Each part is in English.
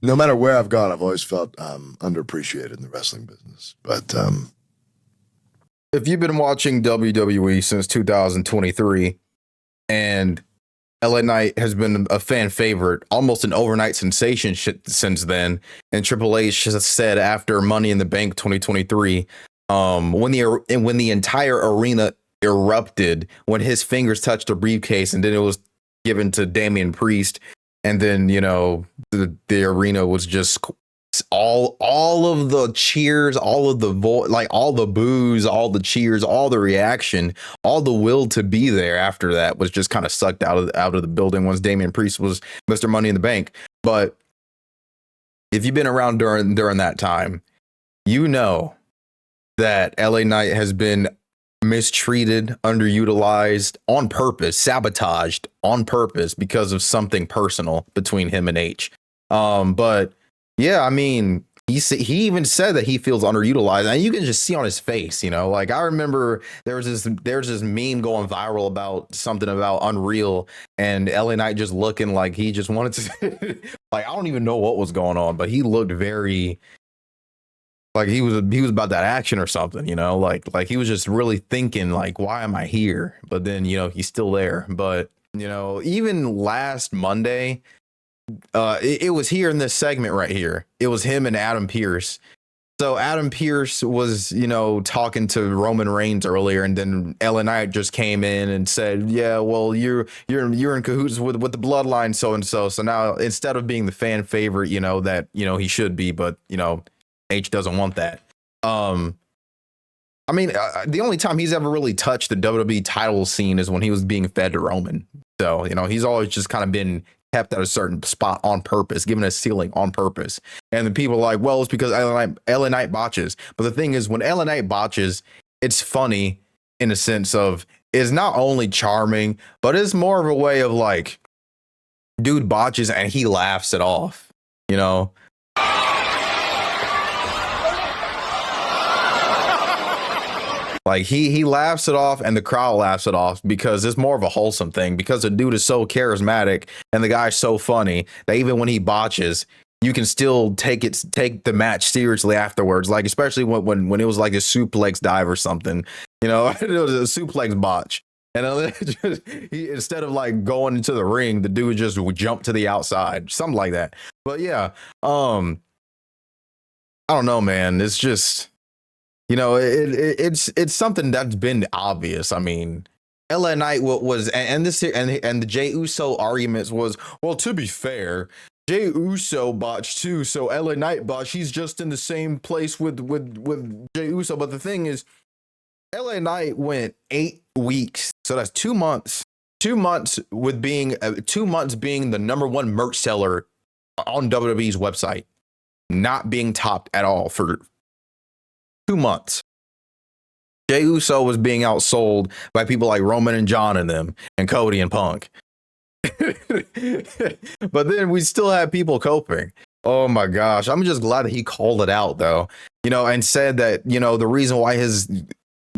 no matter where I've gone, I've always felt underappreciated in the wrestling business. But if you've been watching WWE since 2023 and LA Knight has been a fan favorite, almost an overnight sensation since then, and Triple H has said after Money in the Bank 2023, when the entire arena erupted, when his fingers touched the briefcase and then it was given to Damian Priest, and then the arena was just all of the cheers, all of the all the boos, all the cheers, all the reaction, all the will to be there after that was just kind of sucked out of the building once Damian Priest was Mr. Money in the Bank. But if you've been around during that time, you know that LA Knight has been mistreated, underutilized on purpose, sabotaged on purpose because of something personal between him and H. But yeah, I mean, he even said that he feels underutilized, and you can just see on his face, like I remember there's this meme going viral about something about Unreal and LA Knight just looking like he just wanted to like, I don't even know what was going on, but he looked very like he was about that action or something, like he was just really thinking like, why am I here? But then, he's still there. But, even last Monday, it was here in this segment right here. It was him and Adam Pearce. So Adam Pearce was, talking to Roman Reigns earlier, and then LA Knight just came in and said, yeah, well, you're in cahoots with the bloodline so and so. So now instead of being the fan favorite, that he should be, but H doesn't want that. I mean, the only time he's ever really touched the WWE title scene is when he was being fed to Roman. So, he's always just kind of been kept at a certain spot on purpose, given a ceiling on purpose. And the people are like, well, it's because LA Knight botches. But the thing is, when LA Knight botches, it's funny in a sense of, it's not only charming, but it's more of a way of like, dude botches and he laughs it off, Like he laughs it off and the crowd laughs it off because it's more of a wholesome thing, because the dude is so charismatic and the guy's so funny that even when he botches, you can still take the match seriously afterwards. Like, especially when it was like a suplex dive or something, it was a suplex botch. And instead of like going into the ring, the dude just would jump to the outside, something like that. But yeah, I don't know, man. It's just, it's something that's been obvious. I mean, LA Knight was, and the Jey Uso arguments was, well, to be fair, Jey Uso botched too, so LA Knight botched. He's just in the same place with Jey Uso. But the thing is, LA Knight went 8 weeks, so that's 2 months. 2 months with being 2 months being the number one merch seller on WWE's website, not being topped at all for 2 months. Jey Uso was being outsold by people like Roman and John and them, and Cody and Punk. But then we still have people coping. Oh my gosh. I'm just glad that he called it out though, and said that, the reason why his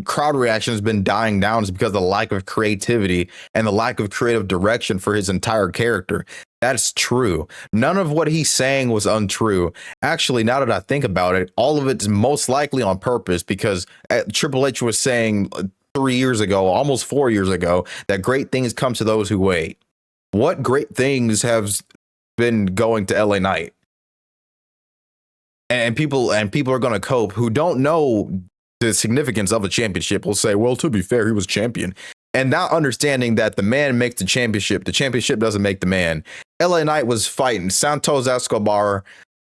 crowd reaction has been dying down is because of the lack of creativity and the lack of creative direction for his entire character. That's true. None of what he's saying was untrue. Actually, now that I think about it, all of it's most likely on purpose, because Triple H was saying 3 years ago, almost 4 years ago, that great things come to those who wait. What great things have been going to LA Knight? And people are going to cope who don't know the significance of a championship. Will say, well, to be fair, he was champion. And not understanding that the man makes the championship doesn't make the man. LA Knight was fighting Santos Escobar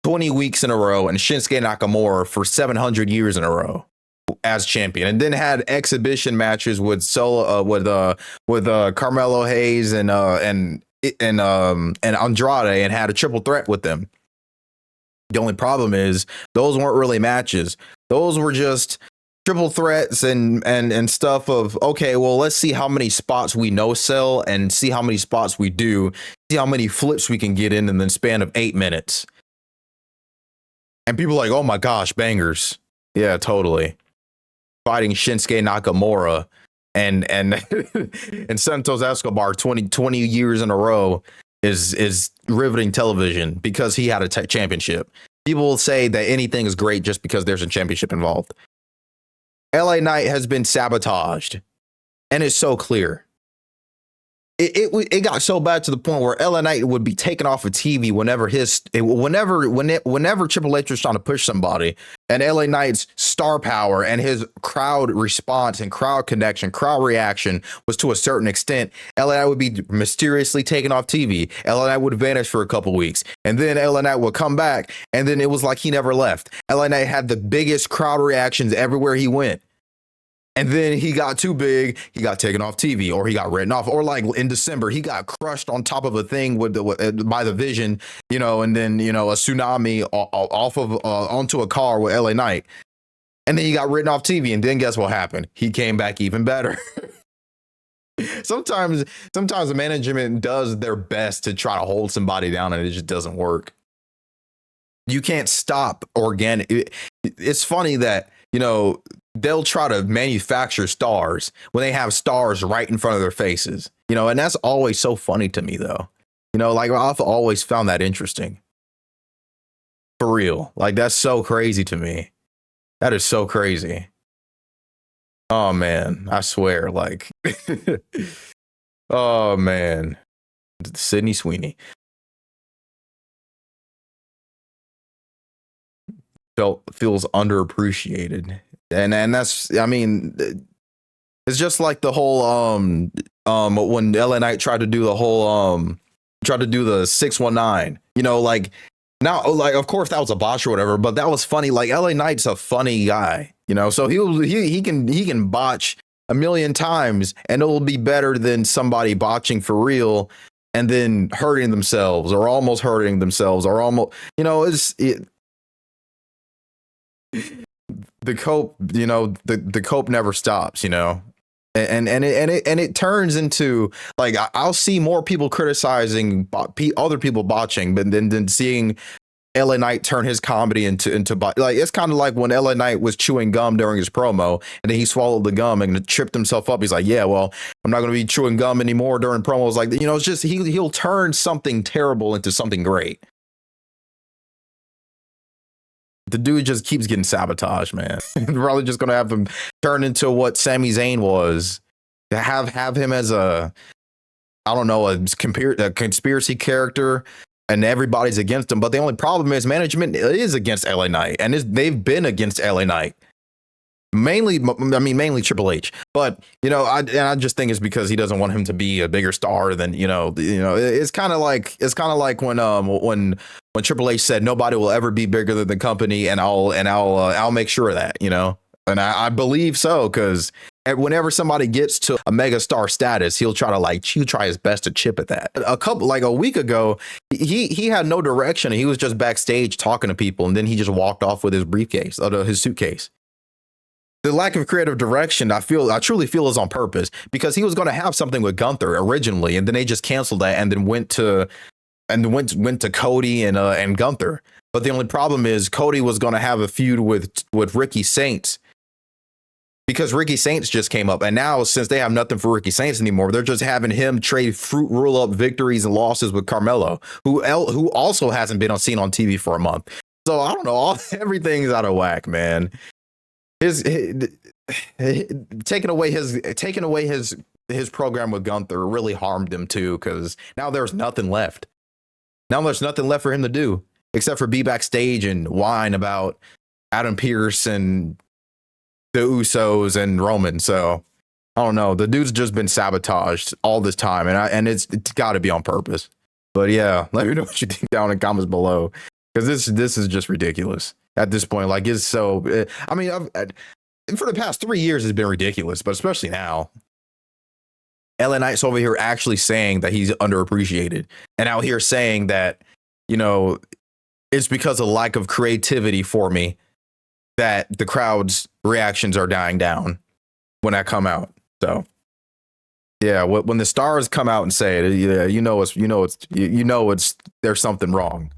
20 weeks in a row and Shinsuke Nakamura for 700 years in a row as champion, and then had exhibition matches with Carmelo Hayes and Andrade, and had a triple threat with them. The only problem is those weren't really matches. Those were just triple threats and stuff of, okay, well, let's see how many spots we no sell and see how many spots we do, see how many flips we can get in the span of 8 minutes. And people are like, oh my gosh, bangers. Yeah, totally. Fighting Shinsuke Nakamura and and Santos Escobar 20 years in a row. is riveting television because he had a championship. People will say that anything is great just because there's a championship involved. LA Knight has been sabotaged, and it's so clear. It got so bad to the point where LA Knight would be taken off of TV whenever Triple H was trying to push somebody, and LA Knight's star power and his crowd response and crowd connection, crowd reaction was to a certain extent. LA Knight would be mysteriously taken off TV. LA Knight would vanish for a couple weeks, and then LA Knight would come back, and then it was like he never left. LA Knight had the biggest crowd reactions everywhere he went. And then he got too big, he got taken off TV, or he got written off, or like in December, he got crushed on top of a thing by the Vision, and then a tsunami off of onto a car with LA Knight, and then he got written off TV, and then guess what happened? He came back even better. Sometimes the management does their best to try to hold somebody down, and it just doesn't work. You can't stop organic. It's funny that they'll try to manufacture stars when they have stars right in front of their faces, and that's always so funny to me, though. Like I've always found that interesting. For real. Like, that's so crazy to me. That is so crazy. Oh, man. I swear. Like, oh, man. Sydney Sweeney. Feels underappreciated. And that's, I mean, it's just like the whole when LA Knight tried to do the whole tried to do the 619, like, now, like, of course that was a botch or whatever, but that was funny. Like, LA Knight's a funny guy, so he can botch a million times and it'll be better than somebody botching for real and then hurting themselves or almost hurting themselves or almost, the cope, the cope never stops, and it turns into, like, I'll see more people criticizing other people botching, but then seeing LA Knight turn his comedy into like, it's kind of like when LA Knight was chewing gum during his promo, and then he swallowed the gum and tripped himself up. He's like, yeah, well, I'm not going to be chewing gum anymore during promos. Like, it's just he'll turn something terrible into something great. The dude just keeps getting sabotaged, man. Probably just gonna have him turn into what Sami Zayn was. To have him as a conspiracy character, and everybody's against him. But the only problem is management is against LA Knight, and they've been against LA Knight. Mainly Triple H, but I just think it's because he doesn't want him to be a bigger star than it's kind of like when Triple H said nobody will ever be bigger than the company, and I'll make sure of that, and I believe so, because whenever somebody gets to a mega star status, he'll try his best to chip at that. A week ago, he had no direction, and he was just backstage talking to people, and then he just walked off with his briefcase, his suitcase. The lack of creative direction, I truly feel, is on purpose, because he was going to have something with Gunther originally, and then they just canceled that and then went to Cody and Gunther. But the only problem is Cody was going to have a feud with Ricky Saints, because Ricky Saints just came up, and now since they have nothing for Ricky Saints anymore, they're just having him trade fruit roll up victories and losses with Carmelo, who also hasn't been seen on TV for a month. So I don't know, everything's out of whack, man. Taking away his program with Gunther really harmed him too, because now there's nothing left. Now there's nothing left for him to do except for be backstage and whine about Adam Pearce and the Usos and Roman. So I don't know. The dude's just been sabotaged all this time, and it's got to be on purpose. But yeah, let me know what you think down in the comments below, because this is just ridiculous at this point. Like, it's so. I mean, for the past 3 years, it's been ridiculous, but especially now. LA Knight's over here actually saying that he's underappreciated, and out here saying that, it's because of lack of creativity for me that the crowd's reactions are dying down when I come out. So yeah, when the stars come out and say it, yeah, it's there's something wrong.